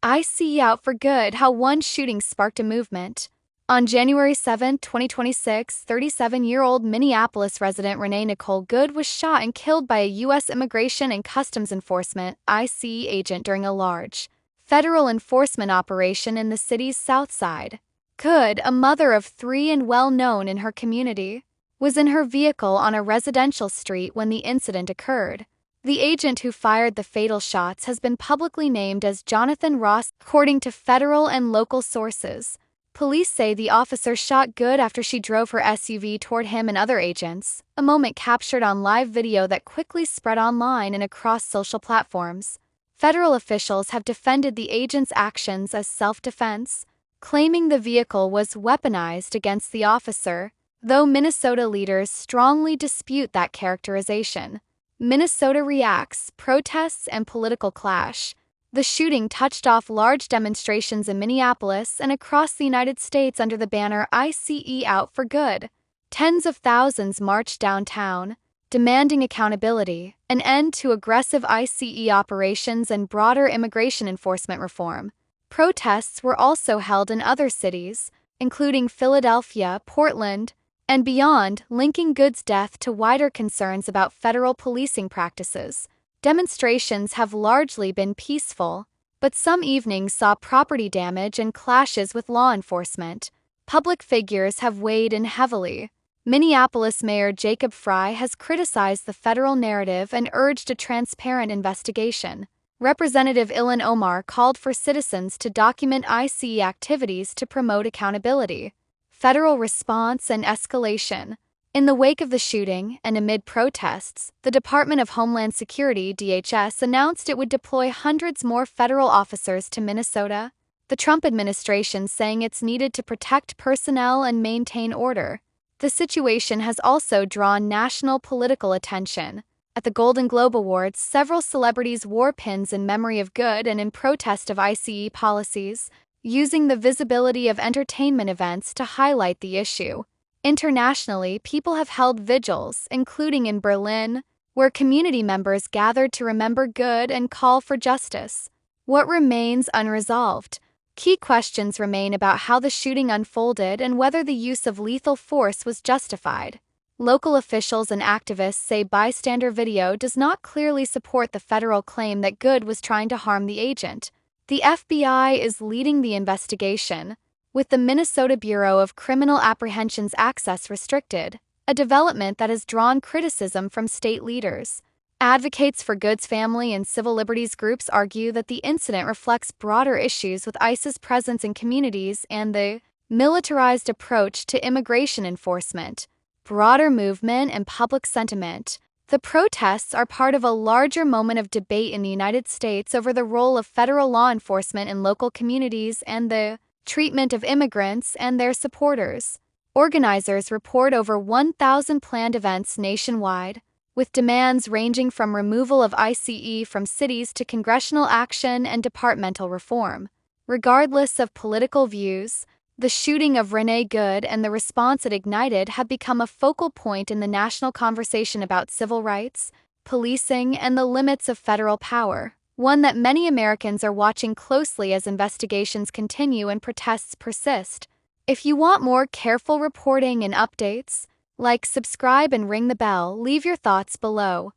ICE out for good, how one shooting sparked a movement. On January 7, 2026, 37-year-old Minneapolis resident Renee Good was shot and killed by a U.S. Immigration and Customs Enforcement (ICE) agent during a large federal enforcement operation in the city's south side. Good, a mother of three and well-known in her community, was in her vehicle on a residential street when the incident occurred. The agent who fired the fatal shots has been publicly named as Jonathan Ross, according to federal and local sources. Police say the officer shot Good after she drove her SUV toward him and other agents, a moment captured on live video that quickly spread online and across social platforms. Federal officials have defended the agent's actions as self-defense, claiming the vehicle was weaponized against the officer, though Minnesota leaders strongly dispute that characterization. Minnesota reacts, protests, and political clash. The shooting touched off large demonstrations in Minneapolis and across the United States under the banner ICE out for good. Tens of thousands marched downtown, demanding accountability, an end to aggressive ICE operations, and broader immigration enforcement reform. Protests were also held in other cities, including Philadelphia, Portland, and beyond, linking Good's death to wider concerns about federal policing practices. Demonstrations have largely been peaceful, but some evenings saw property damage and clashes with law enforcement. Public figures have weighed in heavily. Minneapolis Mayor Jacob Frey has criticized the federal narrative and urged a transparent investigation. Representative Ilhan Omar called for citizens to document ICE activities to promote accountability. Federal response and escalation. In the wake of the shooting and amid protests, the Department of Homeland Security (DHS) announced it would deploy hundreds more federal officers to Minnesota, the Trump administration saying it's needed to protect personnel and maintain order. The situation has also drawn national political attention. At the Golden Globe Awards, several celebrities wore pins in memory of Good and in protest of ICE policies, using the visibility of entertainment events to highlight the issue. Internationally, people have held vigils, including in Berlin, where community members gathered to remember Good and call for justice. What remains unresolved? Key questions remain about how the shooting unfolded and whether the use of lethal force was justified. Local officials and activists say bystander video does not clearly support the federal claim that Good was trying to harm the agent. The FBI is leading the investigation, with the Minnesota Bureau of Criminal Apprehension's access restricted, a development that has drawn criticism from state leaders. Advocates for Good's family and civil liberties groups argue that the incident reflects broader issues with ICE's presence in communities and the militarized approach to immigration enforcement. Broader movement and public sentiment. The protests are part of a larger moment of debate in the United States over the role of federal law enforcement in local communities and the treatment of immigrants and their supporters. Organizers report over 1,000 planned events nationwide, with demands ranging from removal of ICE from cities to congressional action and departmental reform. Regardless of political views, the shooting of Renee Good and the response it ignited have become a focal point in the national conversation about civil rights, policing, and the limits of federal power, one that many Americans are watching closely as investigations continue and protests persist. If you want more careful reporting and updates, like, subscribe, and ring the bell. Leave your thoughts below.